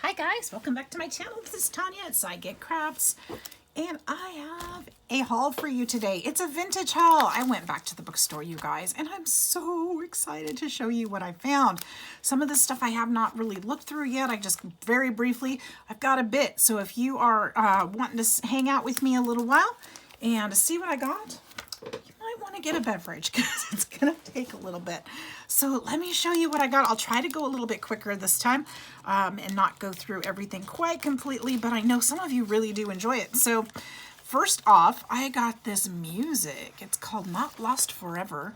Hi guys, welcome back to my channel. This is Tanya at Sidegigcrafts, and I have a haul for you today. It's a vintage haul. I went back to the bookstore, you guys, and I'm so excited to show you what I found. Some of this stuff I have not really looked through yet. I just very briefly, I've got a bit. So if you are wanting to hang out with me a little while and see what I got, I want to get a beverage because it's going to take a little bit. So let me show you what I got. I'll try to go a little bit quicker this time and not go through everything quite completely, but I know some of you really do enjoy it. So first off, I got this music. It's called Not Lost Forever.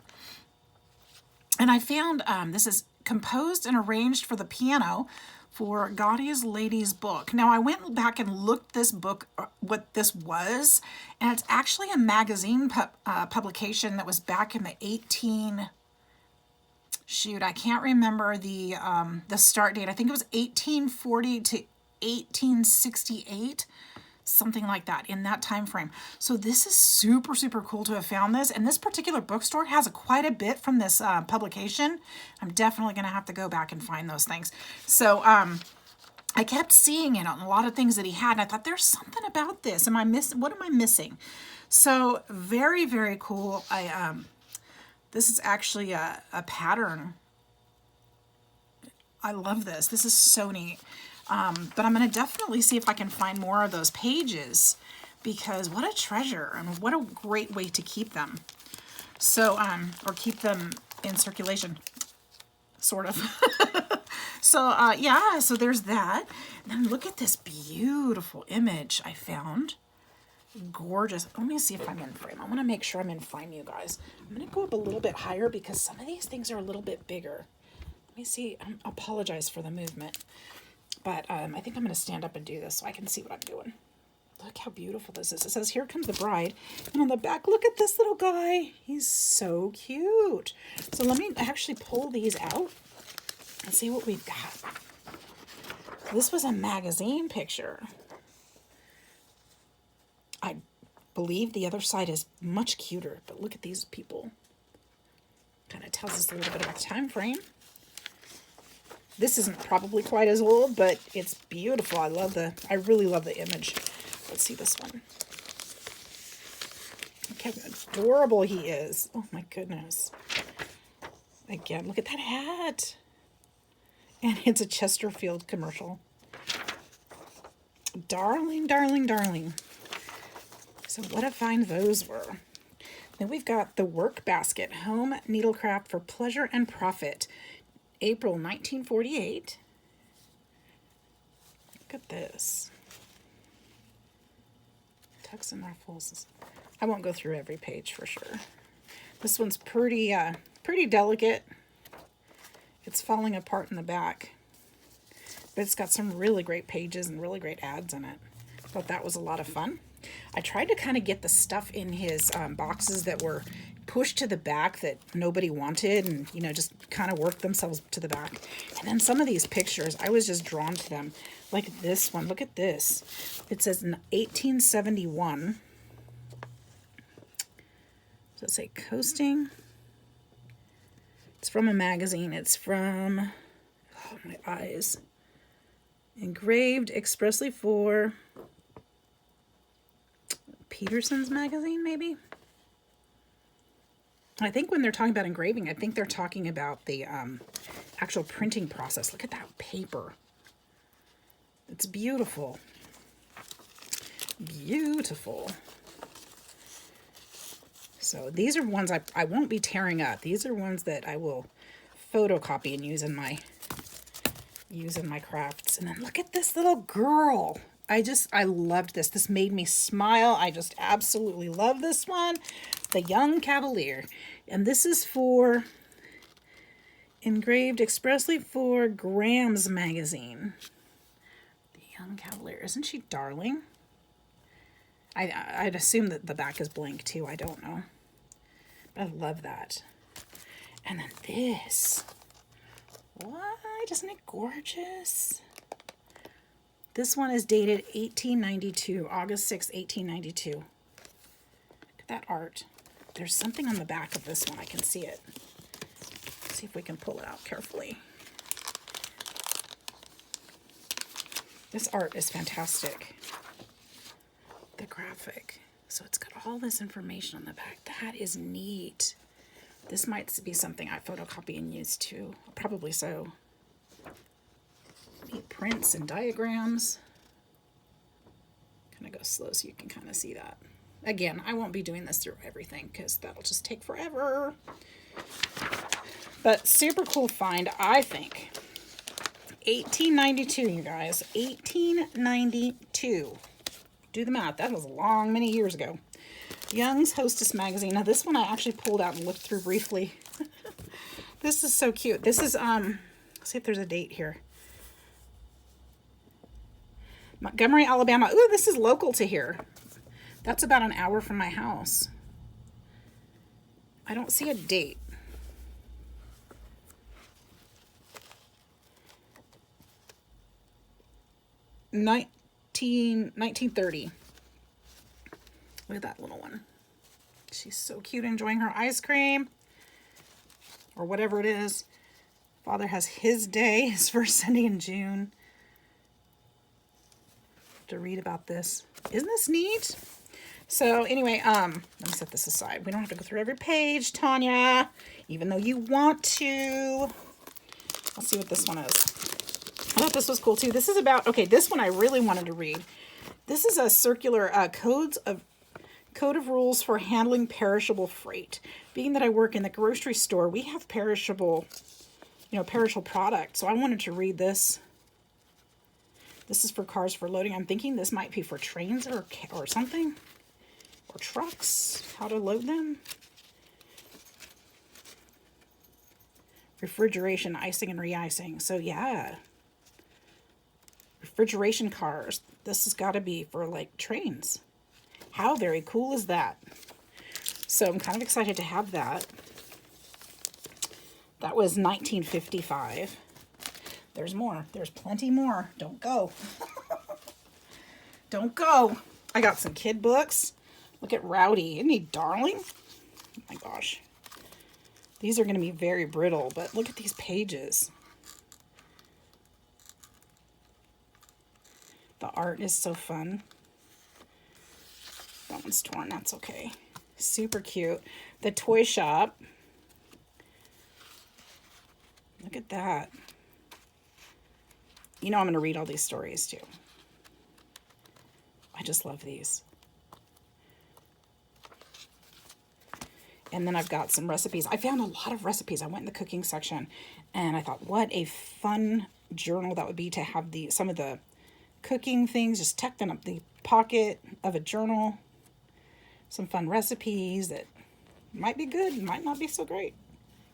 And I found this is composed and arranged for the piano for Gaudy's Lady's Book. Now, I went back and looked this book, what this was, and it's actually a magazine publication that was back in the I can't remember the start date. I think it was 1840 to 1868, something like that, in that time frame. So this is super, super cool to have found this. And this particular bookstore has quite a bit from this publication. I'm definitely going to have to go back and find those things. So I kept seeing it on a lot of things that he had, and I thought, there's something about this. What am I missing? So very, very cool. This is actually a pattern. I love this. This is so neat. But I'm going to definitely see if I can find more of those pages, because what a treasure and what a great way to keep them. So, or keep them in circulation, sort of. So, yeah, so there's that. And then look at this beautiful image I found. Gorgeous. Let me see if I'm in frame. I want to make sure I'm in frame, you guys. I'm going to go up a little bit higher because some of these things are a little bit bigger. Let me see. I apologize for the movement. But I think I'm going to stand up and do this so I can see what I'm doing. Look how beautiful this is. It says, "Here comes the bride." And on the back, look at this little guy. He's so cute. So let me actually pull these out and see what we've got. This was a magazine picture. I believe the other side is much cuter, but look at these people. Kind of tells us a little bit about the time frame. This isn't probably quite as old, but it's beautiful. I really love the image. Let's see this one. Look how adorable he is. Oh my goodness. Again, look at that hat. And it's a Chesterfield commercial. Darling, darling, darling. So what a find those were. Then we've got the Work Basket, Home Needlecraft for Pleasure and Profit. April 1948. Look at this. Tucks and ruffles. I won't go through every page for sure. This one's pretty delicate. It's falling apart in the back. But it's got some really great pages and really great ads in it. Thought that was a lot of fun. I tried to kind of get the stuff in his boxes that were pushed to the back that nobody wanted, and just kind of worked themselves to the back. And then some of these pictures, I was just drawn to them. Like this one. Look at this. It says 1871. Does it say coasting? It's from a magazine. It's from, oh, my eyes. Engraved expressly for Peterson's magazine, maybe? I think when they're talking about engraving, I think they're talking about the actual printing process. Look at that paper. It's beautiful. Beautiful. So these are ones I won't be tearing up. These are ones that I will photocopy and use in my crafts. And then look at this little girl. I loved this. This made me smile. I just absolutely love this one. The Young Cavalier. And this is for, engraved expressly for Graham's magazine. The Young Cavalier. Isn't she darling? I'd assume that the back is blank too. I don't know. But I love that. And then this. What? Isn't it gorgeous? This one is dated 1892, August 6, 1892. Look at that art. There's something on the back of this one. I can see it. Let's see if we can pull it out carefully. This art is fantastic. The graphic. So it's got all this information on the back. That is neat. This might be something I photocopy and use too. Probably so. Neat prints and diagrams. Kind of go slow so you can kind of see that. Again, I won't be doing this through everything because that'll just take forever. But super cool find, I think. 1892, you guys. 1892. Do the math. That was long, many years ago. Young's Hostess magazine. Now this one I actually pulled out and looked through briefly. This is so cute. This is let's see if there's a date here. Montgomery, Alabama. Ooh, this is local to here. That's about an hour from my house. I don't see a date. 1930. Look at that little one. She's so cute, enjoying her ice cream or whatever it is. Father has his day, his first Sunday in June. To read about this. Isn't this neat? So anyway, let me set this aside. We don't have to go through every page, Tanya, even though you want to. Let's see what this one is. I thought this was cool too. This is about, okay, this one I really wanted to read. This is a circular code of rules for handling perishable freight. Being that I work in the grocery store, we have perishable products. So I wanted to read this. This is for cars for loading. I'm thinking this might be for trains or something. Or trucks. How to load them. Refrigeration, icing, and re-icing. So yeah. Refrigeration cars. This has got to be for like trains. How very cool is that? So I'm kind of excited to have that. That was 1955. There's more. There's plenty more. Don't go. Don't go. I got some kid books. Look at Rowdy. Isn't he darling? Oh my gosh. These are going to be very brittle, but look at these pages. The art is so fun. That one's torn. That's okay. Super cute. The toy shop. Look at that. You know I'm going to read all these stories too. I just love these. And then I've got some recipes. I found a lot of recipes. I went in the cooking section and I thought, what a fun journal that would be to have some of the cooking things just tucked in the pocket of a journal. Some fun recipes that might be good, might not be so great.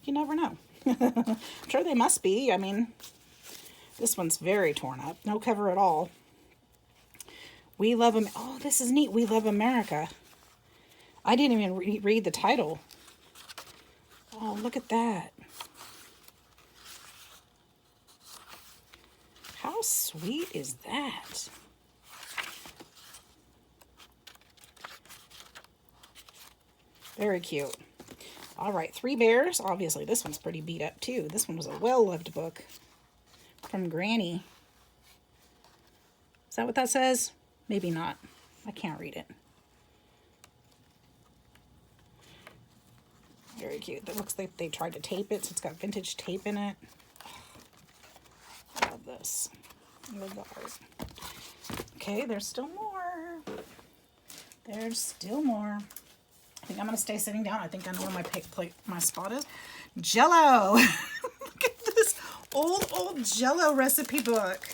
You never know. I'm sure they must be. I mean, this one's very torn up. No cover at all. We Love America. Oh, this is neat. We Love America. I didn't even read the title. Oh, look at that. How sweet is that? Very cute. All right, Three Bears. Obviously, this one's pretty beat up too. This one was a well-loved book from Granny. Is that what that says? Maybe not. I can't read it. Very cute. That looks like they tried to tape it, so it's got vintage tape in it. I love this. I love the art. Okay, there's still more. There's still more. I think I'm going to stay sitting down. I think I know where my spot is. Jell-O. Look at this old Jell-O recipe book.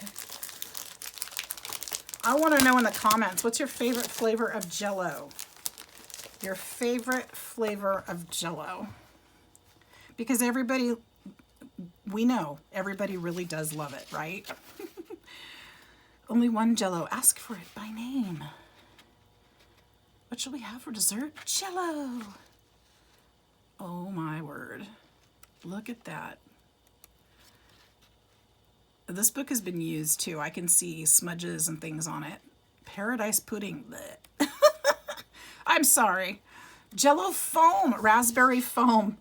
I want to know in the comments, what's your favorite flavor of Jell-O? Your favorite flavor of Jell-O. Because we know everybody really does love it, right? Only one Jell-O. Ask for it by name. What shall we have for dessert? Jell-O. Oh my word. Look at that. This book has been used too. I can see smudges and things on it. Paradise pudding. Blech. I'm sorry. Jell-O foam. Raspberry foam.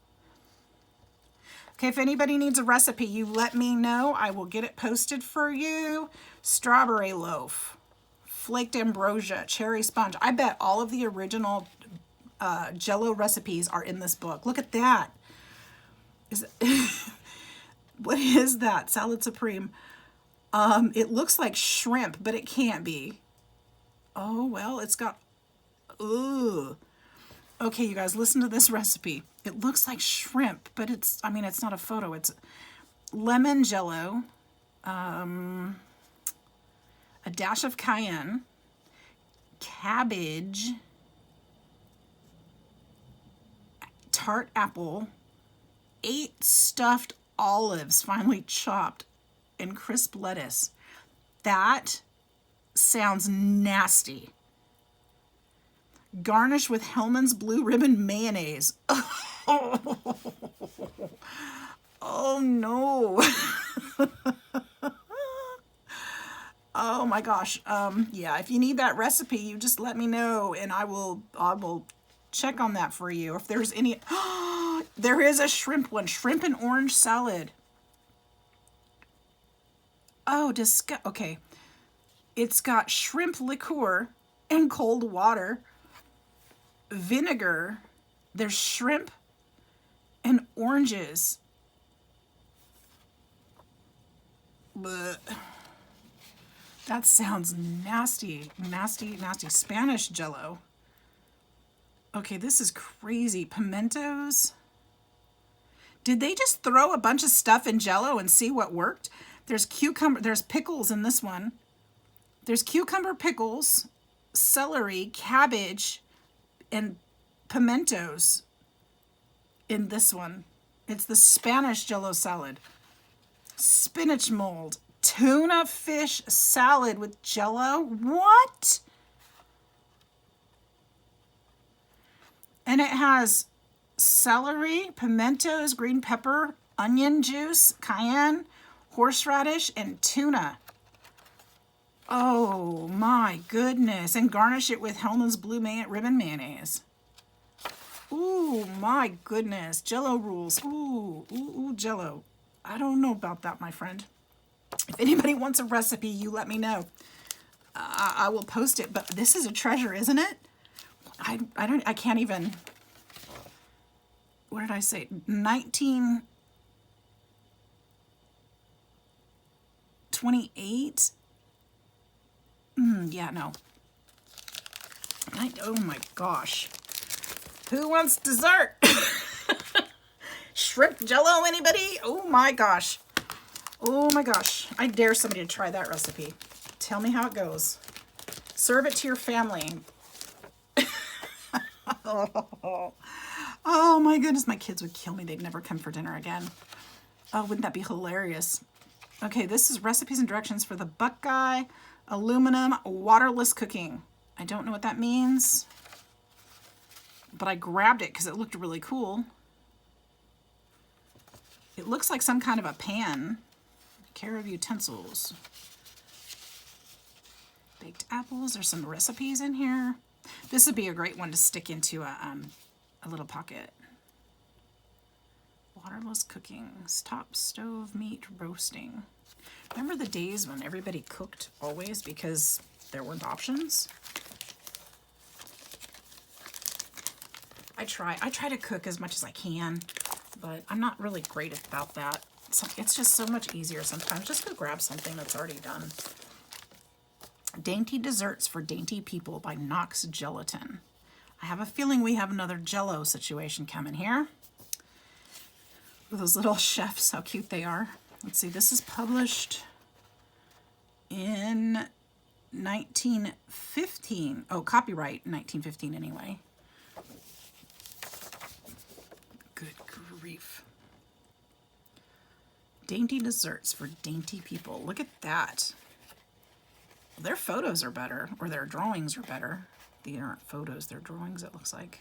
Okay, if anybody needs a recipe, you let me know. I will get it posted for you. Strawberry loaf, flaked ambrosia, cherry sponge. I bet all of the original Jell-O recipes are in this book. Look at that. What is that? Salad Supreme. It looks like shrimp, but it can't be. Oh, well, it's got, ooh. Okay, you guys, listen to this recipe. It looks like shrimp, but it's, I mean, it's not a photo. It's lemon Jell-O, a dash of cayenne, cabbage, tart apple, 8 stuffed olives finely chopped, and crisp lettuce. That sounds nasty. Garnish with Hellmann's Blue Ribbon mayonnaise. Oh no. Oh my gosh. Yeah, if you need that recipe, you just let me know and I will check on that for you. If there's any, there is a shrimp one, shrimp and orange salad. Oh, okay. It's got shrimp liqueur and cold water, vinegar. There's shrimp and oranges. But that sounds nasty, nasty, nasty. Spanish Jell-O. Okay, this is crazy. Pimentos. Did they just throw a bunch of stuff in Jell-O and see what worked? There's cucumber, there's pickles in this one. There's cucumber pickles, celery, cabbage, and pimentos in this one. It's the Spanish Jell-O salad. Spinach mold, tuna fish salad with Jell-O. What? And it has celery, pimentos, green pepper, onion juice, cayenne, horseradish, and tuna. Oh my goodness. And garnish it with Hellmann's Blue Ribbon mayonnaise. Ooh, my goodness. Jell-O rules. Ooh, Jell-O. I don't know about that, my friend. If anybody wants a recipe, you let me know. I will post it, but this is a treasure, isn't it? I can't even, what did I say? 1928? Yeah, no. Oh my gosh. Who wants dessert? Shrimp Jell-O, anybody? Oh my gosh. Oh my gosh. I dare somebody to try that recipe. Tell me how it goes. Serve it to your family. Oh my goodness, my kids would kill me. They'd never come for dinner again. Oh, wouldn't that be hilarious? Okay, this is recipes and directions for the Buckeye aluminum waterless cooking. I don't know what that means, but I grabbed it because it looked really cool. It looks like some kind of a pan. Care of utensils. Baked apples. There's some recipes in here. This would be a great one to stick into a little pocket. Waterless cooking. Top stove meat roasting. Remember the days when everybody cooked always because there weren't options? I try to cook as much as I can, but I'm not really great about that. It's just so much easier sometimes. Just go grab something that's already done. Dainty Desserts for Dainty People by Knox Gelatin. I have a feeling we have another Jell-O situation coming here. With those little chefs, how cute they are. Let's see, this is published in 1915. Oh, copyright 1915 anyway. Good grief. Dainty Desserts for Dainty People. Look at that. Well, their photos are better, or their drawings are better. These aren't photos, they're drawings, it looks like.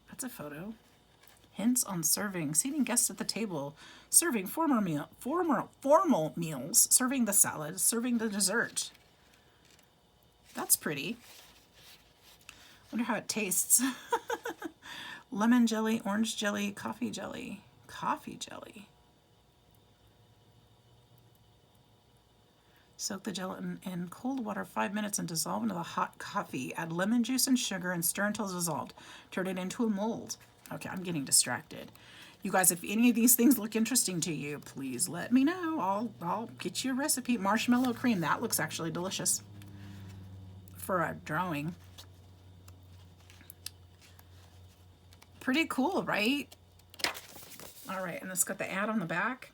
That's a photo. Hints on serving. Seating guests at the table. Serving formal meals. Serving the salad. Serving the dessert. That's pretty. Wonder how it tastes. lemon jelly, orange jelly, coffee jelly. Coffee jelly. Soak the gelatin in cold water 5 minutes and dissolve into the hot coffee. Add lemon juice and sugar and stir until dissolved. Turn it into a mold. Okay, I'm getting distracted. You guys, if any of these things look interesting to you, please let me know. I'll get you a recipe. Marshmallow cream. That looks actually delicious for a drawing. Pretty cool, right? All right, and it's got the ad on the back.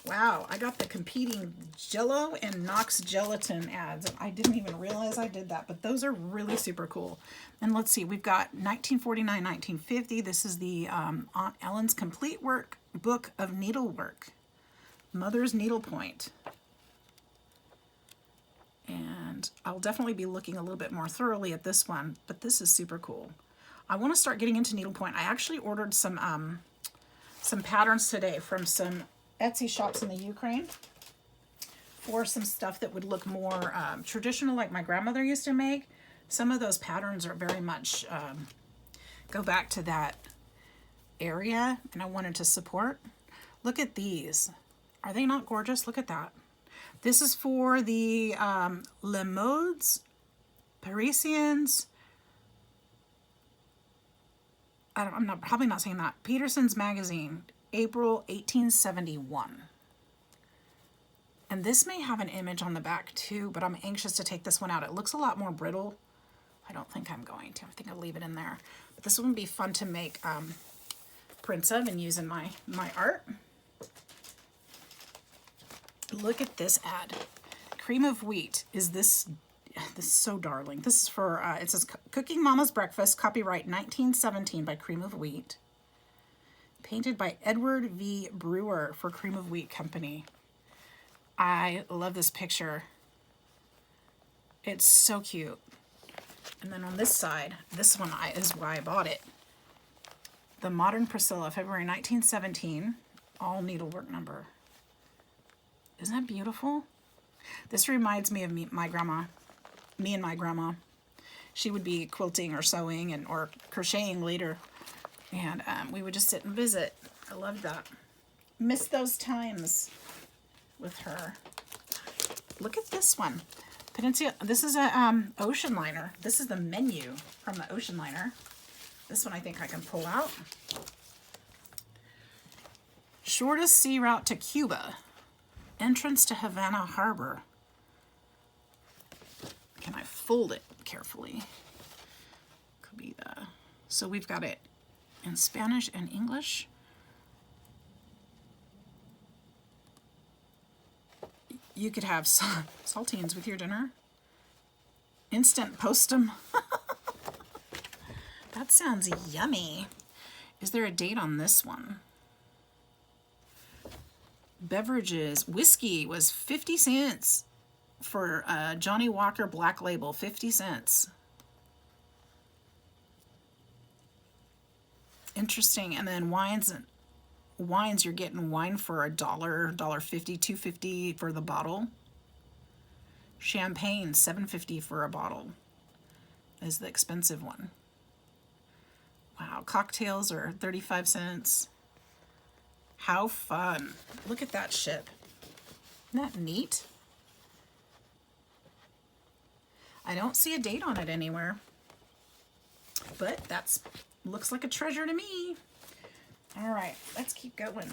Wow, I got the competing Jell-O and Knox Gelatin ads. I didn't even realize I did that, but those are really super cool. And let's see, we've got 1949, 1950. This is the Aunt Ellen's Complete Work Book of Needlework. Mother's Needlepoint. And I'll definitely be looking a little bit more thoroughly at this one, but this is super cool. I want to start getting into needlepoint. I actually ordered some patterns today from some Etsy shops in the Ukraine for some stuff that would look more traditional, like my grandmother used to make. Some of those patterns are very much go back to that area, and I wanted to support. Look at these. Are they not gorgeous? Look at that. This is for the Le Modes Parisiens. I'm probably not saying that. Peterson's Magazine, April 1871. And this may have an image on the back too, but I'm anxious to take this one out. It looks a lot more brittle. I don't think I'm going to. I think I'll leave it in there. But this one would be fun to make prints of and use in my art. Look at this ad. Cream of wheat. This is so darling. This is for, it says Cooking Mama's Breakfast, copyright 1917 by Cream of Wheat. Painted by Edward V. Brewer for Cream of Wheat Company. I love this picture. It's so cute. And then on this side, this one is why I bought it. The Modern Priscilla, February 1917, all needlework number. Isn't that beautiful? This reminds me of me and my grandma. She would be quilting or sewing or crocheting later. And we would just sit and visit. I loved that. Missed those times with her. Look at this one. Peninsula. This is a ocean liner. This is the menu from the ocean liner. This one I think I can pull out. Shortest sea route to Cuba. Entrance to Havana Harbor. Can I fold it carefully? Could be the. So we've got it in Spanish and English. You could have saltines with your dinner. Instant post-em. That sounds yummy. Is there a date on this one? Beverages. Whiskey was 50 cents for Johnny Walker Black Label. 50 cents. Interesting. And then wines, you're getting wine for $1, $1.50, $2.50 for the bottle. Champagne, $7.50 for a bottle is the expensive one. Wow, cocktails are 35 cents. How fun. Look at that ship. Isn't that neat? I don't see a date on it anywhere, but that's looks like a treasure to me. All right, let's keep going.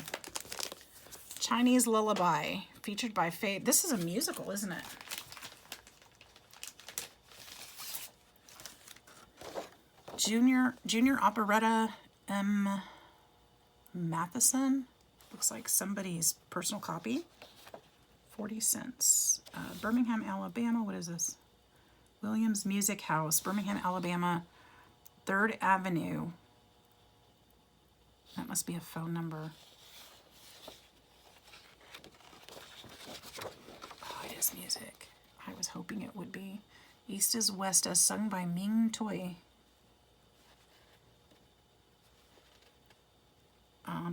Chinese Lullaby, featured by Faye. This is a musical, isn't it? Junior Operetta M. Matheson. Looks like somebody's personal copy. 40 cents. Birmingham, Alabama. What is this? Williams Music House, Birmingham, Alabama, 3rd Avenue. That must be a phone number. Oh, it is music. I was hoping it would be. East is West, as sung by Ming Toi.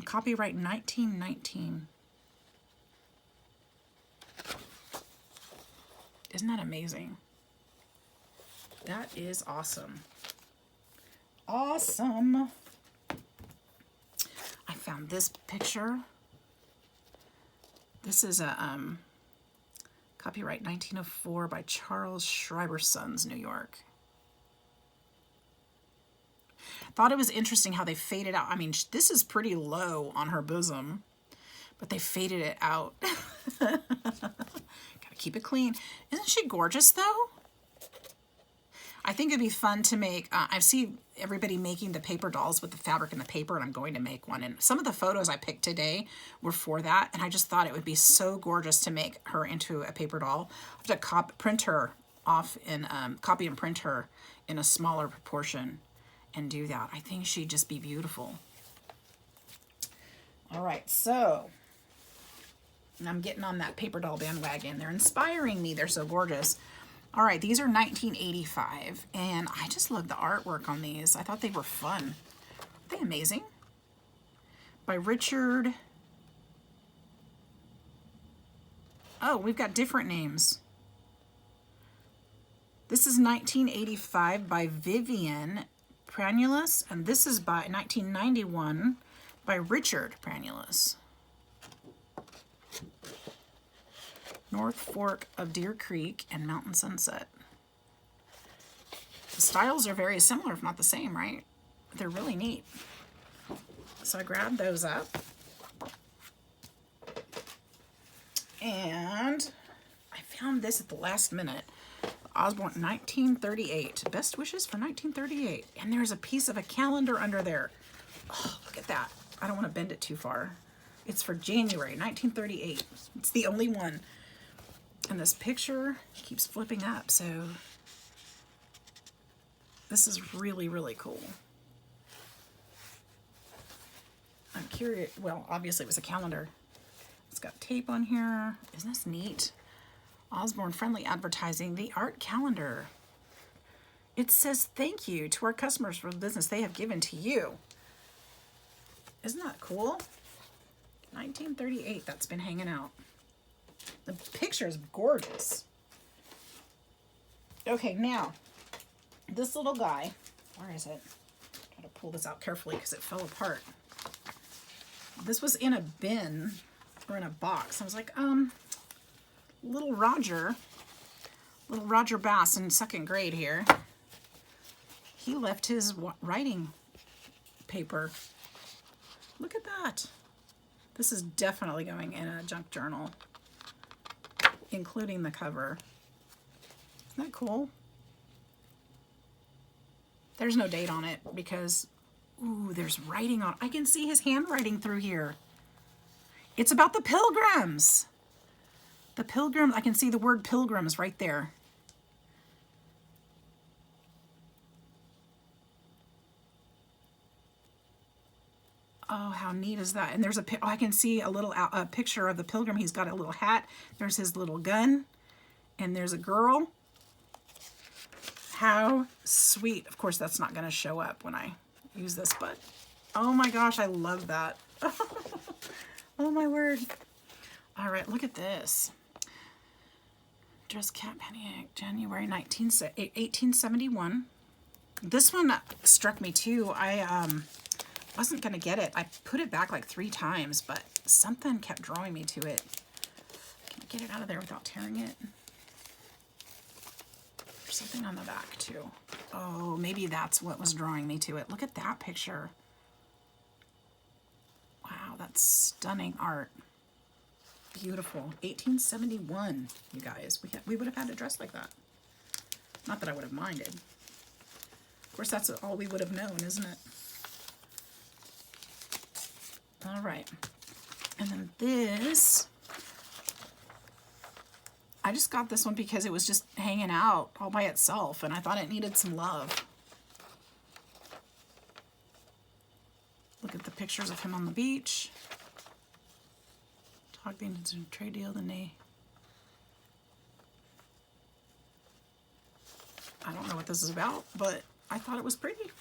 Copyright 1919. Isn't that amazing? That is awesome. awesome. I found this picture. This is a copyright 1904 by Charles Schreiber Sons, New York. Thought it was interesting how they faded out. I mean, this is pretty low on her bosom, but they faded it out. Gotta keep it clean. Isn't she gorgeous though? I think it'd be fun to make, I see everybody making the paper dolls with the fabric and the paper, and I'm going to make one. And some of the photos I picked today were for that, and I just thought it would be so gorgeous to make her into a paper doll. I have to print her off in, copy and print her in a smaller proportion and do that. I think she'd just be beautiful. All right, so I'm getting on that paper doll bandwagon. They're inspiring me. They're so gorgeous. All right, these are 1985, and I just love the artwork on these. I thought they were fun. Aren't they amazing? By Richard. Oh, we've got different names. This is 1985 by Vivian Pranulus, and this is by 1991 by Richard Pranulus. North Fork of Deer Creek and Mountain Sunset. The styles are very similar, if not the same, right? They're really neat. So I grabbed those up. And I found this at the last minute. Osborne 1938. Best wishes for 1938. And there's a piece of a calendar under there. Oh, look at that. I don't want to bend it too far. It's for January 1938. It's the only one. And this picture keeps flipping up, so this is really, really cool. I'm curious. Well, obviously it was a calendar. It's got tape on here. Isn't this neat? Osborne Friendly Advertising, the art calendar. It says thank you to our customers for the business they have given to you. Isn't that cool? 1938, that's been hanging out. The picture is gorgeous. Okay, now, this little guy, where is it? Try to pull this out carefully because it fell apart. This was in a bin, or in a box. I was like, little Roger Bass in second grade here, he left his writing paper. Look at that. This is definitely going in a junk journal, including the cover. Isn't that cool? There's no date on it because, ooh, there's writing on it. I can see his handwriting through here. It's about the Pilgrims. The Pilgrims, I can see the word Pilgrims right there. Oh, how neat is that? And there's a, I can see a little a picture of the Pilgrim. He's got a little hat. There's his little gun. And there's a girl. How sweet. Of course, that's not going to show up when I use this, but oh my gosh, I love that. Oh my word. All right, look at this. Dress Cat Panic, January 1871. This one struck me too. I wasn't going to get it. I put it back like 3 times, but something kept drawing me to it. Can I get it out of there without tearing it? There's something on the back too. Oh, maybe that's what was drawing me to it. Look at that picture. Wow, that's stunning art. Beautiful. 1871, you guys. We would have had a dress like that. Not that I would have minded. Of course, that's all we would have known, isn't it? All right. And then this, I just got this one because it was just hanging out all by itself, and I thought it needed some love. Look at the pictures of him on the beach. Dog being into a trade deal, then they... I don't know what this is about, but I thought it was pretty.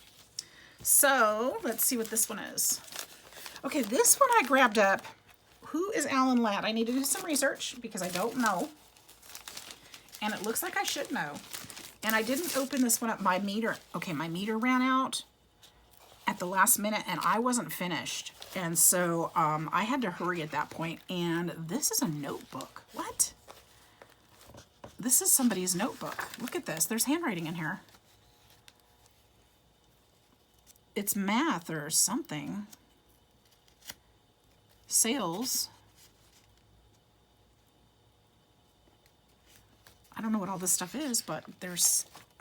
So, let's see what this one is. Okay, this one I grabbed up. Who is Alan Ladd? I need to do some research because I don't know. And it looks like I should know. And I didn't open this one up. My meter, okay, my meter ran out. at the last minute, and I wasn't finished. And so I had to hurry at that point. And this is a notebook. What? This is somebody's notebook. Look at this. There's handwriting in here. It's math or something. Sales. I don't know what all this stuff is, but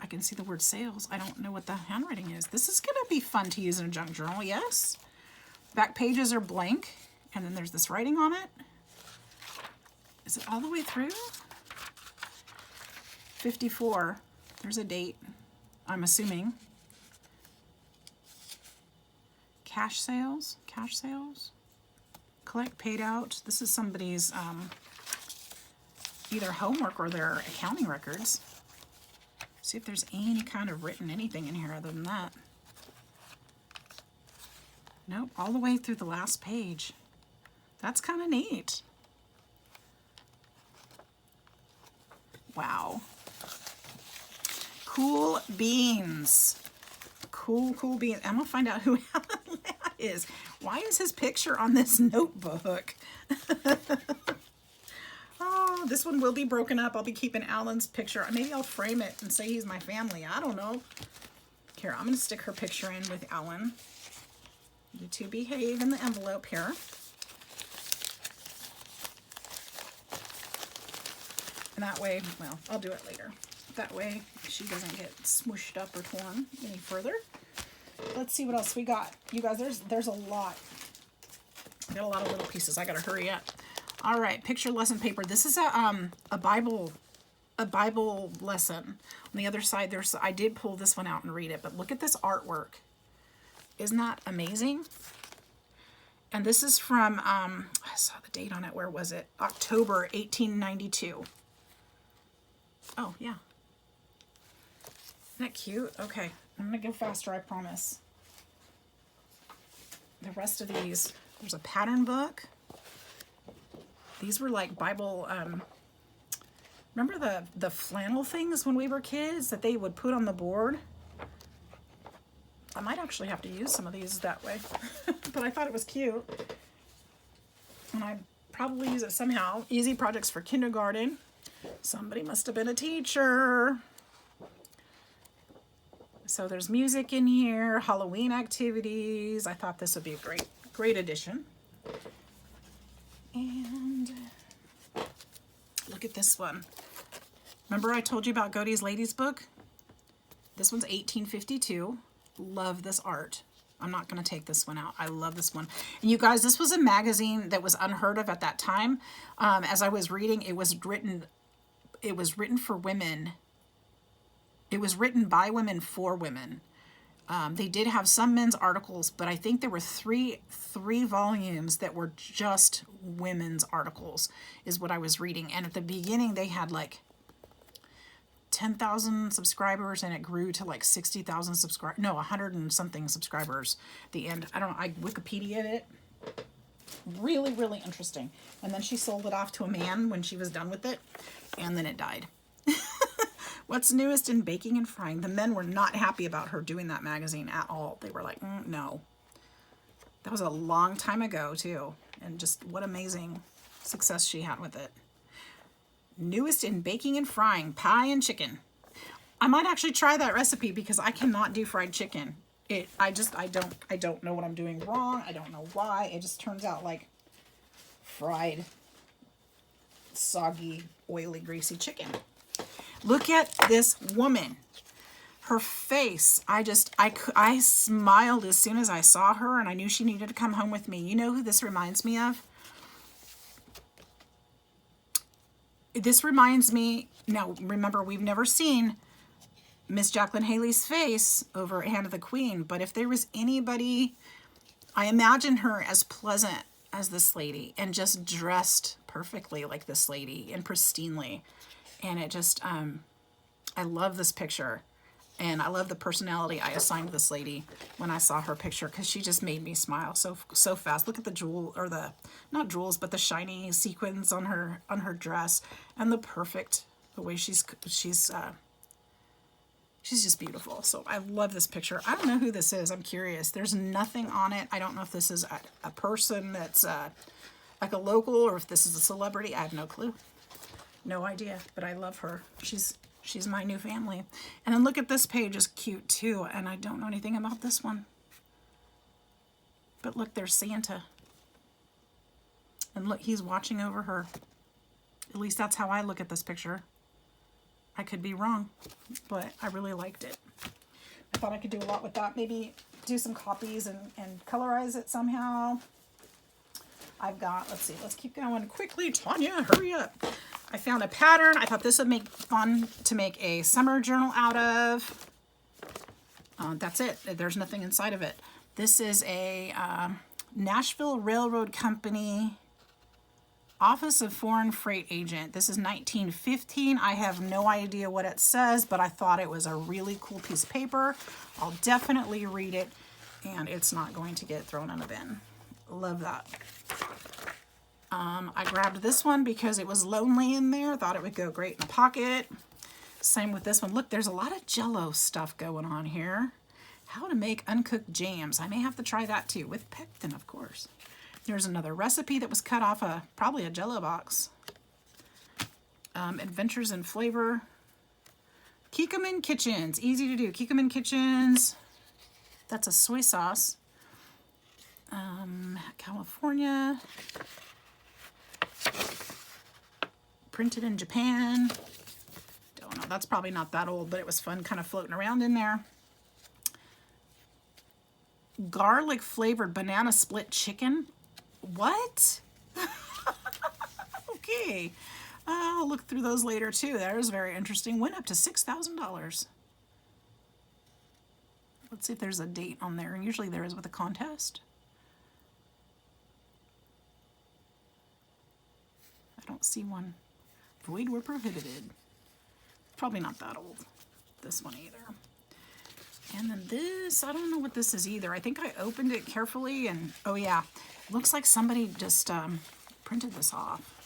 I can see the word sales. I don't know what the handwriting is. This is going to be fun to use in a junk journal, yes. Back pages are blank, and then there's this writing on it. Is it all the way through? 54. There's a date, I'm assuming. Cash sales. Collect, paid out. This is somebody's either homework or their accounting records. See if there's any kind of written anything in here other than that. Nope, all the way through the last page. That's kind of neat. Wow. Cool beans. Cool beans. I'm gonna find out who Alan Ladd is. Why is his picture on this notebook? Oh, this one will be broken up. I'll be keeping Alan's picture. Maybe I'll frame it and say he's my family. I don't know. Here, I'm gonna stick her picture in with Alan. You two behave in the envelope here. And that way, well, I'll do it later. That way she doesn't get smooshed up or torn any further. Let's see what else we got. You guys, there's a lot. I got a lot of little pieces. I gotta hurry up. All right, picture lesson paper. This is a Bible lesson. On the other side, I did pull this one out and read it, but look at this artwork. Isn't that amazing? And this is from, I saw the date on it. Where was it? October 1892. Oh, yeah. Isn't that cute? Okay, I'm going to go faster, I promise. The rest of these, there's a pattern book. These were like Bible, remember the flannel things when we were kids that they would put on the board? I might actually have to use some of these that way, but I thought it was cute. And I'd probably use it somehow. Easy projects for kindergarten. Somebody must have been a teacher. So there's music in here, Halloween activities. I thought this would be a great addition. And look at this one. Remember I told you about Godey's Ladies book? This one's 1852. Love this art. I'm not going to take this one out. I love this one. And you guys, this was a magazine that was unheard of at that time. As I was reading, it was written for women. It was written by women for women. They did have some men's articles, but I think there were three volumes that were just women's articles, is what I was reading. And at the beginning, they had like 10,000 subscribers, and it grew to like 60,000 subscribers. No, 100 and something subscribers at the end. I don't know. I Wikipedia'd it. Really, really interesting. And then she sold it off to a man when she was done with it, and then it died. What's newest in baking and frying? The men were not happy about her doing that magazine at all. They were like, no. That was a long time ago, too. And just what amazing success she had with it. Newest in baking and frying, pie and chicken. I might actually try that recipe because I cannot do fried chicken. I don't know what I'm doing wrong. I don't know why. It just turns out like fried, soggy, oily, greasy chicken. Look at this woman. Her face. I smiled as soon as I saw her, and I knew she needed to come home with me. You know who this reminds me of? This reminds me, now remember, we've never seen Miss Jacqueline Haley's face over Hand of the Queen, but if there was anybody, I imagine her as pleasant as this lady and just dressed perfectly like this lady and pristinely. And it just, I love this picture. And I love the personality I assigned this lady when I saw her picture, because she just made me smile so fast. Look at the jewel, or the, not jewels, but the shiny sequins on her dress, and the way she's She's just beautiful. So I love this picture. I don't know who this is. I'm curious. There's nothing on it. I don't know if this is a person that's like a local or if this is a celebrity. I have no clue. No idea. But I love her. She's my new family. And then look at this page. Is cute too. And I don't know anything about this one. But look, there's Santa. And look, he's watching over her. At least that's how I look at this picture. I could be wrong, but I really liked it. I thought I could do a lot with that. Maybe do some copies and colorize it somehow. I've got, let's see, let's keep going quickly. Tanya, hurry up. I found a pattern. I thought this would make fun to make a summer journal out of. That's it. There's nothing inside of it. This is a Nashville Railroad Company Office of Foreign Freight Agent. This is 1915. I have no idea what it says, but I thought it was a really cool piece of paper. I'll definitely read it, and it's not going to get thrown in a bin. Love that. I grabbed this one because it was lonely in there. Thought it would go great in a pocket. Same with this one. Look, there's a lot of Jell-O stuff going on here. How to make uncooked jams. I may have to try that too, with pectin, of course. There's another recipe that was cut off probably a Jell-O box. Adventures in Flavor. Kikkoman Kitchens. Easy to do. Kikkoman Kitchens. That's a soy sauce. California. Printed in Japan. Don't know. That's probably not that old, but it was fun kind of floating around in there. Garlic flavored banana split chicken. What? Okay. I'll look through those later too. That was very interesting. Went up to $6,000. Let's see if there's a date on there. Usually there is with a contest. I don't see one. Void where prohibited. Probably not that old. This one either. And then this, I don't know what this is either. I think I opened it carefully and, oh yeah, looks like somebody just printed this off.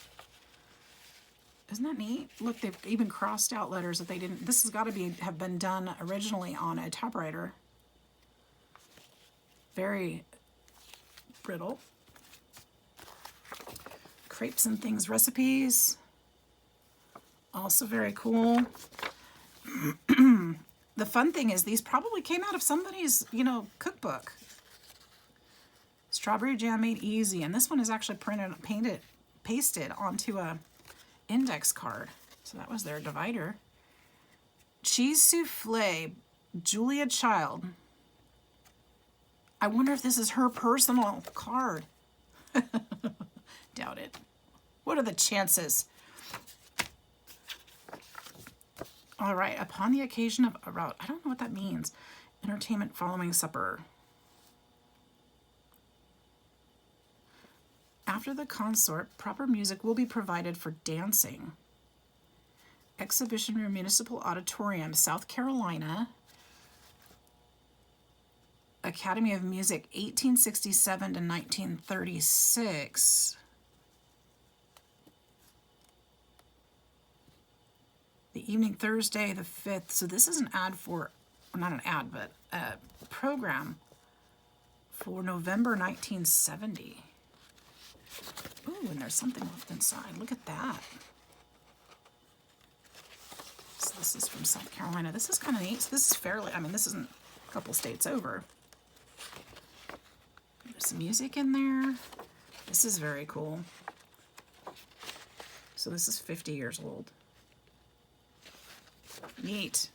Isn't that neat? Look, they've even crossed out letters that they didn't. This has got to have been done originally on a typewriter. Very brittle. Crepes and Things recipes. Also very cool. The fun thing is these probably came out of somebody's, cookbook. Strawberry jam made easy. And this one is actually pasted onto a index card. So that was their divider. Cheese souffle, Julia Child. I wonder if this is her personal card. Doubt it. What are the chances? All right, upon the occasion of a route. I don't know what that means. Entertainment following supper. After the consort, proper music will be provided for dancing. Exhibition Room Municipal Auditorium, South Carolina. Academy of Music, 1867 to 1936. The evening Thursday, the 5th. So this is an ad for, or not an ad, but a program for November 1970. Ooh, and there's something left inside. Look at that. So this is from South Carolina. This is kind of neat. So this is fairly, this isn't a couple states over. There's some music in there. This is very cool. So this is 50 years old. Neat.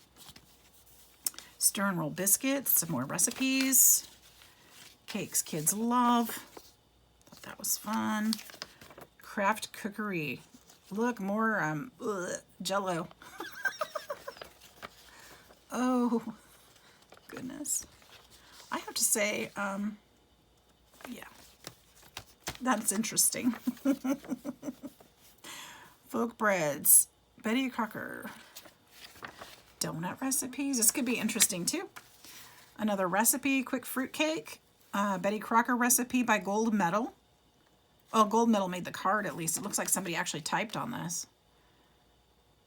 Stern roll biscuits, some more recipes. Cakes kids love. Thought that was fun. Craft cookery. Look, more Jell-O. Oh, goodness. I have to say, yeah, that's interesting. Folk breads. Betty Crocker. Donut recipes. This could be interesting too. Another recipe, quick fruit cake. Betty Crocker recipe by Gold Medal. Oh, Gold Medal made the card at least. It looks like somebody actually typed on this.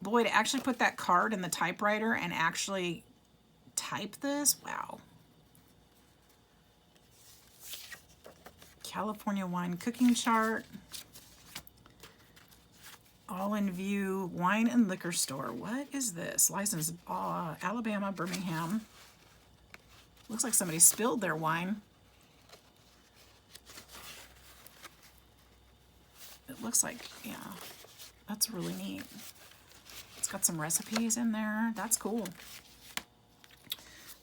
Boy, to actually put that card in the typewriter and actually type this. Wow. California wine cooking chart. All in view wine and liquor store. What is this? License Alabama, Birmingham. Looks like somebody spilled their wine. It looks like, yeah, that's really neat. It's got some recipes in there. That's cool.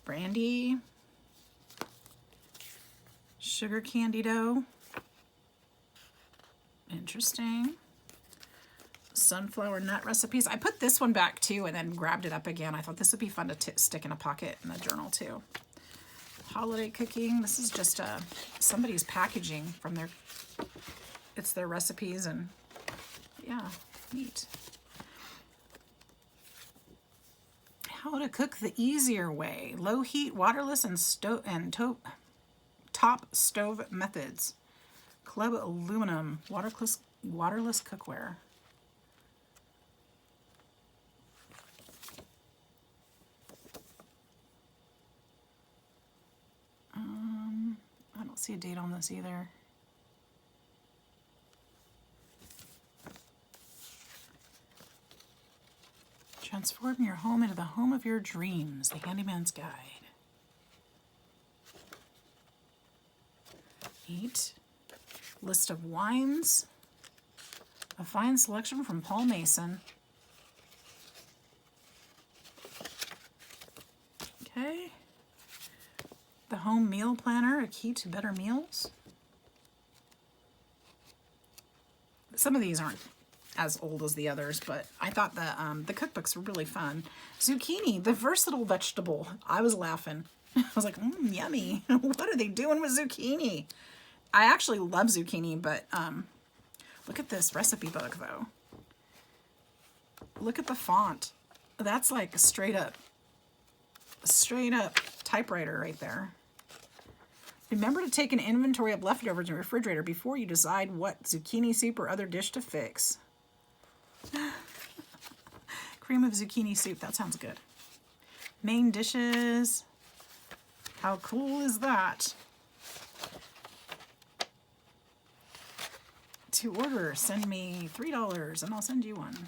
Brandy. Sugar candy dough. Interesting. Sunflower nut recipes. I put this one back too and then grabbed it up again. I thought this would be fun to stick in a pocket in a journal too. Holiday cooking. This is just somebody's packaging from their, it's their recipes, and yeah, neat. How to cook the easier way. Low heat, waterless, and top stove methods. Club aluminum, waterless cookware. I don't see a date on this either. Transform your home into the home of your dreams. The Handyman's Guide. Neat. List of wines. A fine selection from Paul Mason. Okay. The Home Meal Planner, a key to better meals. Some of these aren't as old as the others, but I thought the cookbooks were really fun. Zucchini, the versatile vegetable. I was laughing. I was like, yummy. What are they doing with zucchini? I actually love zucchini, but look at this recipe book, though. Look at the font. That's like a straight up typewriter right there. Remember to take an inventory of leftovers in your refrigerator before you decide what zucchini soup or other dish to fix. Cream of zucchini soup, that sounds good. Main dishes. How cool is that? To order, send me $3 and I'll send you one.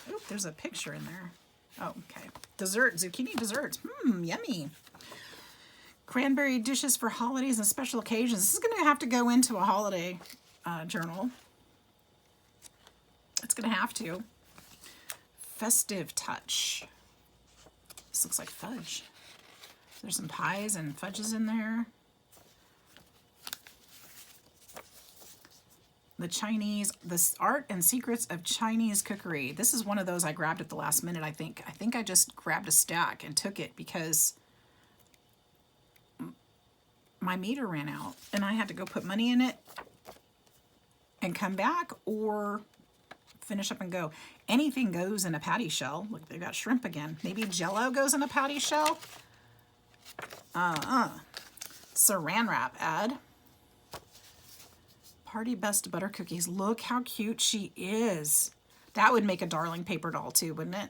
Oop, there's a picture in there. Oh, okay. Dessert, zucchini desserts. Yummy. Cranberry dishes for holidays and special occasions. This is going to have to go into a holiday journal. It's going to have to. Festive touch. This looks like fudge. There's some pies and fudges in there. The Chinese, the art and secrets of Chinese cookery. This is one of those I grabbed at the last minute, I think. I think I just grabbed a stack and took it because my meter ran out and I had to go put money in it and come back or finish up and go. Anything goes in a patty shell. Look, they've got shrimp again. Maybe Jell-O goes in a patty shell. Saran wrap ad. Party Best Butter Cookies. Look how cute she is. That would make a darling paper doll too, wouldn't it?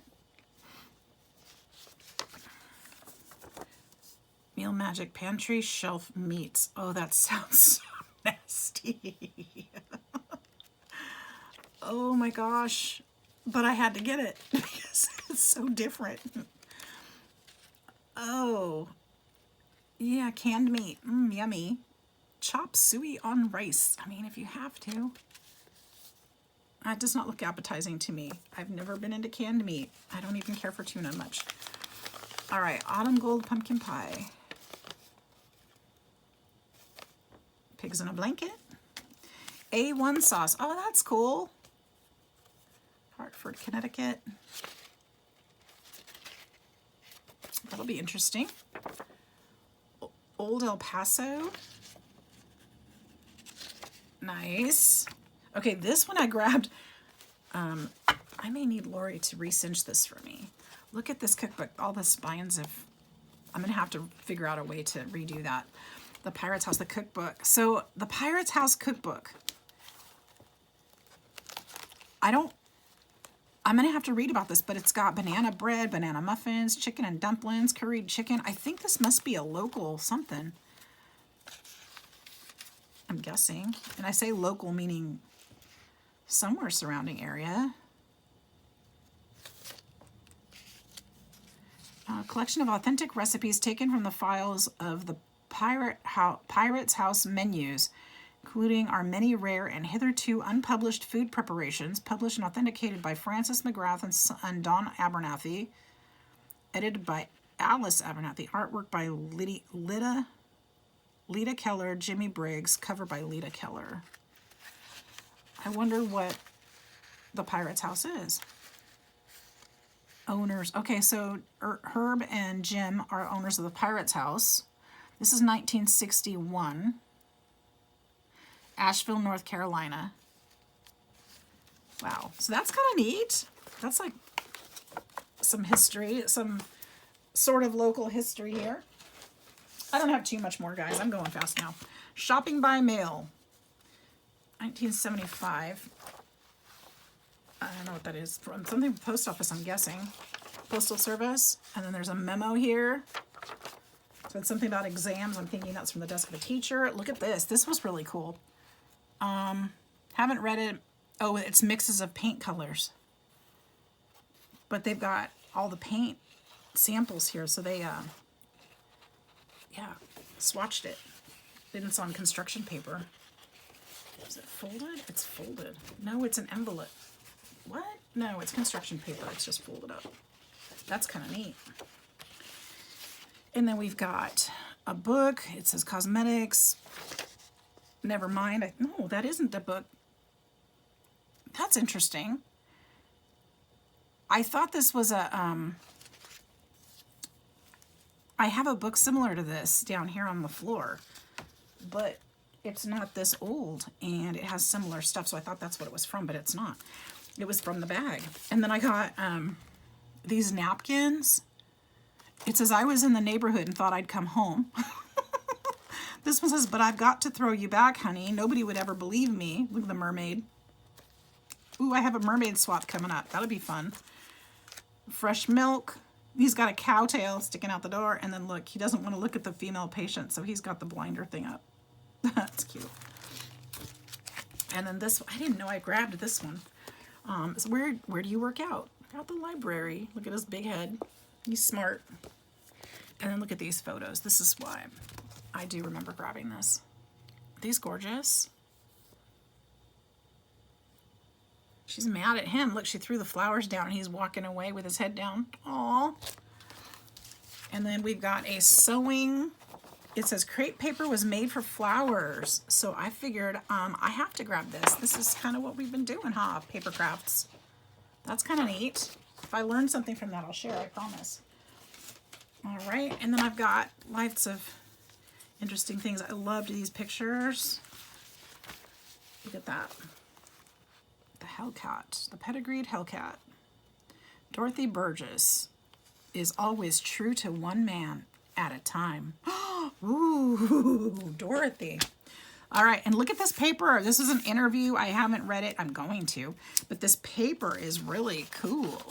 Meal Magic Pantry Shelf Meats. Oh, that sounds so nasty. Oh my gosh. But I had to get it because it's so different. Oh. Yeah, canned meat. Yummy. Chop suey on rice. I mean, if you have to. That does not look appetizing to me. I've never been into canned meat. I don't even care for tuna much. All right, Autumn Gold Pumpkin Pie. Pigs in a Blanket. A1 sauce. Oh, that's cool. Hartford, Connecticut. That'll be interesting. Old El Paso. Nice. Okay, this one I grabbed. I may need Lori to re-cinch this for me. Look at this cookbook. All the spines of... I'm going to have to figure out a way to redo that. The Pirate's House, the cookbook. So, the Pirate's House cookbook. I don't I'm going to have to read about this, but it's got banana bread, banana muffins, chicken and dumplings, curried chicken. I think this must be a local something. I'm guessing. And I say local meaning somewhere surrounding area. A collection of authentic recipes taken from the files of the Pirate's House menus, including our many rare and hitherto unpublished food preparations, published and authenticated by Francis McGrath and Don Abernathy, edited by Alice Abernathy, artwork by Lita Keller, Jimmy Briggs, cover by Lita Keller. I wonder what the Pirate's House is. Owners. Okay, so Herb and Jim are owners of the Pirate's House. This is 1961. Asheville, North Carolina. Wow. So that's kind of neat. That's like some history, some sort of local history here. I don't have too much more, guys. I'm going fast now. Shopping by mail. 1975. I don't know what that is. From something post office, I'm guessing. Postal service. And then there's a memo here. So it's something about exams. I'm thinking that's from the desk of a teacher. Look at this. This was really cool. Haven't read it. Oh, it's mixes of paint colors. But they've got all the paint samples here. So they, yeah, swatched it. Then it's on construction paper. Is it folded? It's folded. No, it's an envelope. What? No, it's construction paper. It's just folded up. That's kind of neat. And then we've got a book. It says cosmetics. Never mind. No, that isn't the book. That's interesting. I thought this was a, I have a book similar to this down here on the floor, but it's not this old and it has similar stuff. So I thought that's what it was from, but it's not. It was from the bag. And then I got these napkins. It says, I was in the neighborhood and thought I'd come home. This one says, but I've got to throw you back, honey. Nobody would ever believe me. Look at the mermaid. Ooh, I have a mermaid swap coming up. That'll be fun. Fresh milk. He's got a cow tail sticking out the door. And then look, he doesn't want to look at the female patient, so he's got the blinder thing up. That's cute. And then this, I didn't know I grabbed this one. So where do you work out? At the library. Look at his big head. He's smart. And then look at these photos. This is why I do remember grabbing this. Are these gorgeous? She's mad at him. Look, she threw the flowers down and he's walking away with his head down. Aww. And then we've got a sewing. It says crepe paper was made for flowers. So I figured I have to grab this. This is kind of what we've been doing, huh? Paper crafts. That's kind of neat. If I learn something from that, I'll share, I promise. All right, and then I've got lots of interesting things. I loved these pictures. Look at that. The Hellcat, the pedigreed Hellcat. Dorothy Burgess is always true to one man at a time. Ooh, Dorothy. All right, and look at this paper. This is an interview. I haven't read it. I'm going to. But this paper is really cool.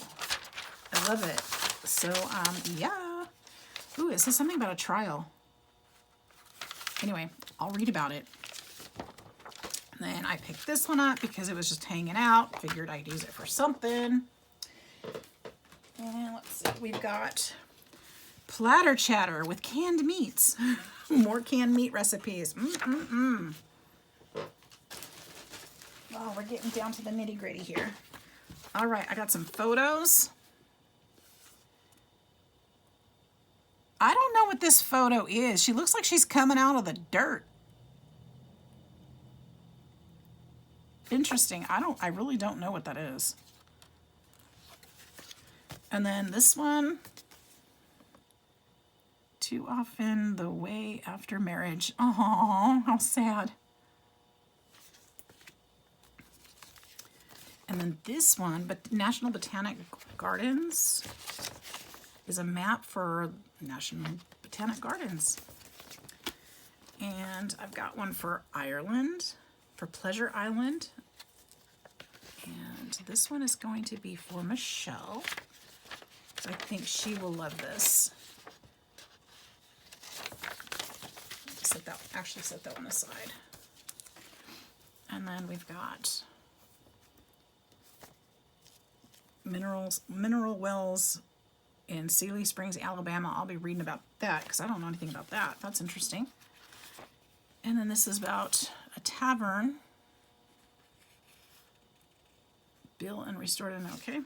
I love it. So, yeah. Ooh, it says something about a trial. Anyway, I'll read about it. And then I picked this one up because it was just hanging out. Figured I'd use it for something. And let's see. We've got platter chatter with canned meats. More canned meat recipes. Oh, we're getting down to the nitty-gritty here. All right, I got some photos. I don't know what this photo is. She looks like she's coming out of the dirt. Interesting. I really don't know what that is. And then this one. Too often the way after marriage. Oh, how sad. And then this one, but National Botanic Gardens is a map for National Botanic Gardens. And I've got one for Ireland, for Pleasure Island. And this one is going to be for Michelle. I think she will love this. Set that one aside. And then we've got mineral wells in Sealy Springs, Alabama. I'll be reading about that because I don't know anything about that. That's interesting. And then this is about a tavern built and restored in okay.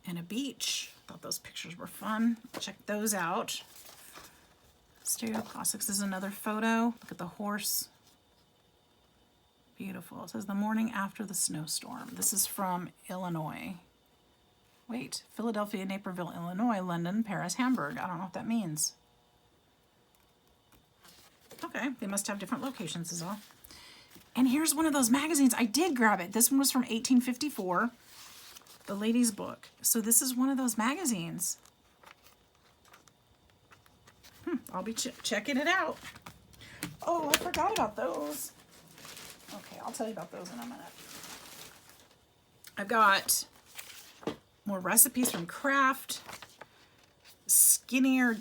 And a beach. Thought those pictures were fun. Check those out. Stereo Classics is another photo. Look at the horse. Beautiful. It says the morning after the snowstorm. This is from Illinois. Wait, Philadelphia, Naperville, Illinois, London, Paris, Hamburg. I don't know what that means. Okay, they must have different locations is all. And here's one of those magazines. I did grab it. This one was from 1854. The Lady's Book. So this is one of those magazines. I'll be checking it out. Oh, I forgot about those. Okay, I'll tell you about those in a minute. I've got more recipes from Kraft. Skinner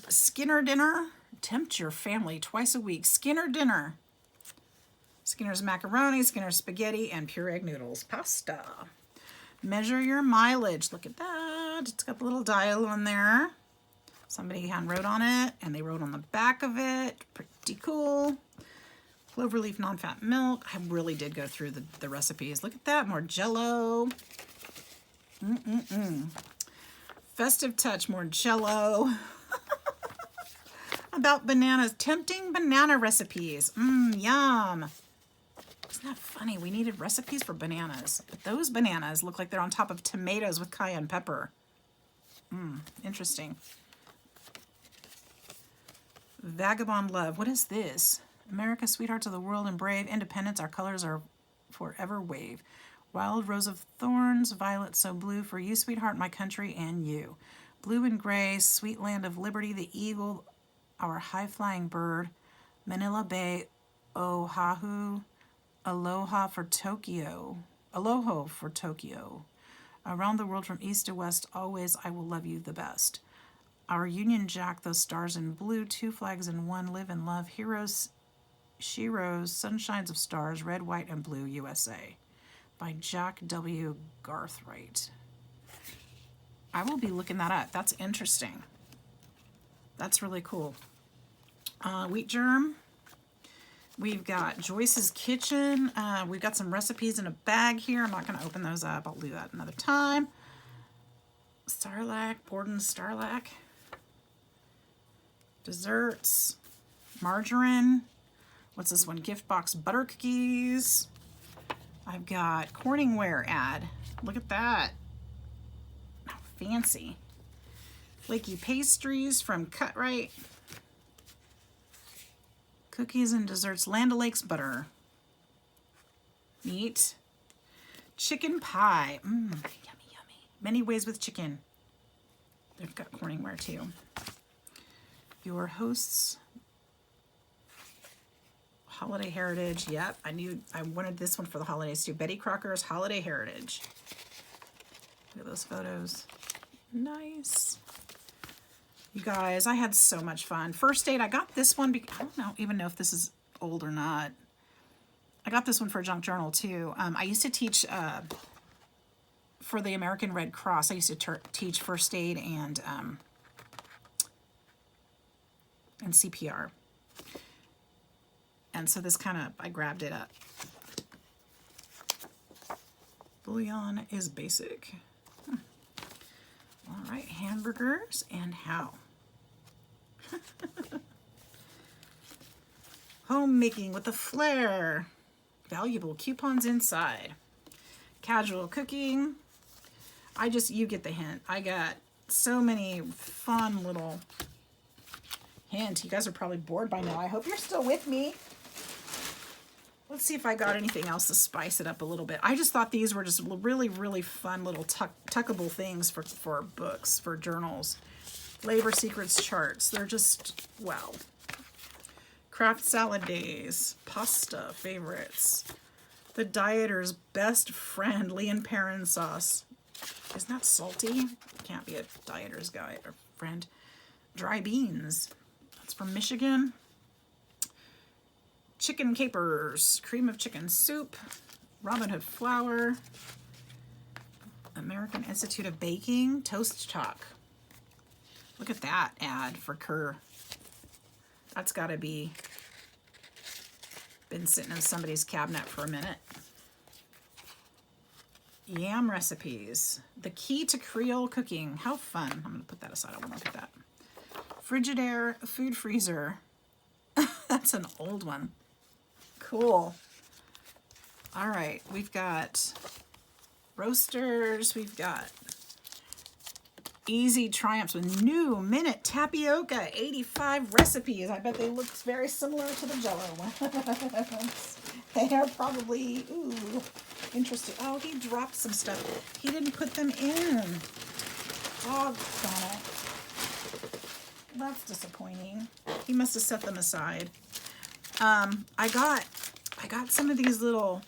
dinner. Tempt your family twice a week. Skinner dinner. Skinner's macaroni, Skinner's spaghetti, and pure egg noodles. Pasta. Measure your mileage. Look at that. It's got the little dial on there. Somebody hand wrote on it, and they wrote on the back of it. Pretty cool. Cloverleaf non-fat milk. I really did go through the recipes. Look at that. More Jell-O. Festive touch. More Jell-O. About bananas. Tempting banana recipes. Yum. Isn't that funny? We needed recipes for bananas. But those bananas look like they're on top of tomatoes with cayenne pepper. Interesting. Vagabond Love. What is this? America, sweethearts of the world and brave. Independence, our colors are forever wave. Wild rose of thorns, violet so blue. For you, sweetheart, my country, and you. Blue and gray, sweet land of liberty. The eagle, our high-flying bird. Manila Bay, Oahu. Aloha for Tokyo. Aloha for Tokyo. Around the world from east to west, always I will love you the best. Our Union Jack, those stars in blue, two flags in one, live and love, heroes, sheroes, sunshines of stars, red, white, and blue, USA. By Jack W. Garthright. I will be looking that up. That's interesting. That's really cool. Wheat germ. We've got Joyce's Kitchen. We've got some recipes in a bag here. I'm not going to open those up. I'll do that another time. Starlac, Borden's Starlac. Desserts. Margarine. What's this one? Gift box butter cookies. I've got Corningware ad. Look at that. Oh, fancy. Flaky pastries from Cutright. Cookies and desserts. Land O'Lakes butter. Neat. Chicken pie. Yummy, yummy. Many ways with chicken. They've got Corningware too. Your hosts. Holiday Heritage. Yep, I wanted this one for the holidays too. Betty Crocker's Holiday Heritage. Look at those photos. Nice. You guys, I had so much fun. First aid, I got this one because I don't even know if this is old or not. I got this one for Junk Journal too. I used to teach for the American Red Cross. I used to teach first aid and CPR. And so this kind of, I grabbed it up. Bouillon is basic. All right, hamburgers and how. Homemaking with a flair. Valuable coupons inside. Casual cooking. You get the hint. I got so many fun little hints. You guys are probably bored by now. I hope you're still with me. Let's see if I got anything else to spice it up a little bit. I just thought these were just really, really fun little tuckable things for books, for journals. Flavor Secrets charts. They're just, wow. Craft salad days. Pasta favorites. The dieter's best friend, Leon Perrin sauce. Isn't that salty? Can't be a dieter's guy or friend. Dry beans. That's from Michigan. Chicken capers. Cream of chicken soup. Robin Hood flour. American Institute of Baking. Toast chalk. Look at that ad for Kerr. That's got to be been sitting in somebody's cabinet for a minute. Yam recipes. The key to Creole cooking. How fun. I'm going to put that aside. I want to look at that. Frigidaire food freezer. That's an old one. Cool. All right. We've got roasters. We've got Easy Triumphs with new minute tapioca. 85 recipes. I bet they look very similar to the Jell-O ones. They are probably, ooh, interesting. Oh, he dropped some stuff. He didn't put them in. Doggone it. That's disappointing. He must have set them aside. I got some of these little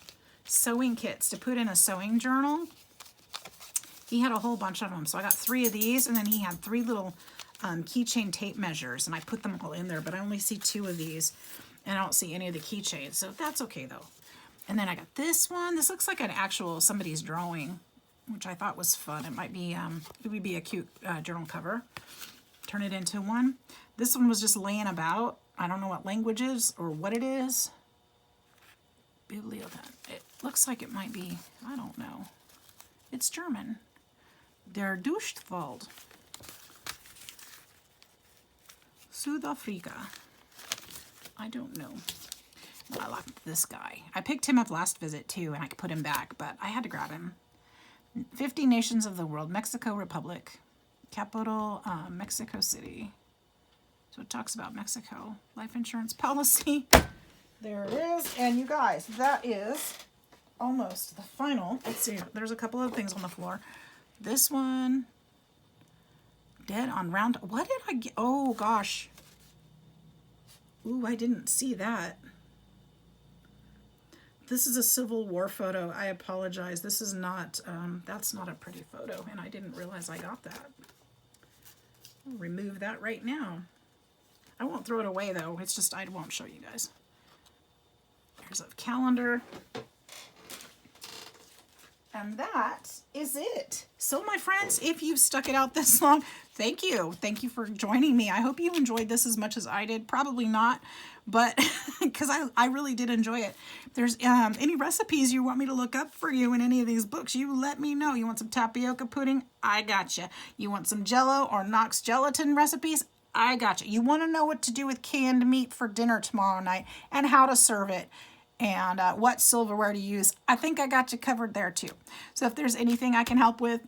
sewing kits to put in a sewing journal. He had a whole bunch of them, so I got 3 of these, and then he had 3 little keychain tape measures, and I put them all in there, but I only see 2 of these, and I don't see any of the keychains, so that's okay, though. And then I got this one. This looks like an actual somebody's drawing, which I thought was fun. It might be, it would be a cute journal cover. Turn it into one. This one was just laying about. I don't know what language is or what it is. Bibliothek. It looks like it might be, I don't know. It's German. Der Duchtwald. South Africa. I don't know. I like this guy. I picked him up last visit too, and I could put him back, but I had to grab him. 50 nations of the world. Mexico Republic. Capital, Mexico City. So it talks about Mexico. Life insurance policy. There it is. And you guys, that is almost the final. Let's see. There's a couple of things on the floor. This one. Dead on round. What did I get? Oh, gosh. Ooh, I didn't see that. This is a Civil War photo. I apologize. This is not, that's not a pretty photo, and I didn't realize I got that. I'll remove that right now. I won't throw it away, though. It's just, I won't show you guys. There's a calendar. And that is it. So, my friends, if you've stuck it out this long, thank you. Thank you for joining me. I hope you enjoyed this as much as I did. Probably not, but because I really did enjoy it. If there's any recipes you want me to look up for you in any of these books, you let me know. You want some tapioca pudding? I gotcha. You want some Jell-O or Knox gelatin recipes? I gotcha. You want to know what to do with canned meat for dinner tomorrow night and how to serve it and what silverware to use? I think I got you covered there too. So if there's anything I can help with,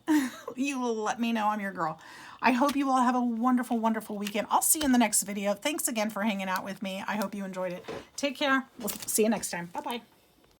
you will let me know. I'm your girl. I hope you all have a wonderful, wonderful weekend. I'll see you in the next video. Thanks again for hanging out with me. I hope you enjoyed it. Take care. We'll see you next time. Bye-bye.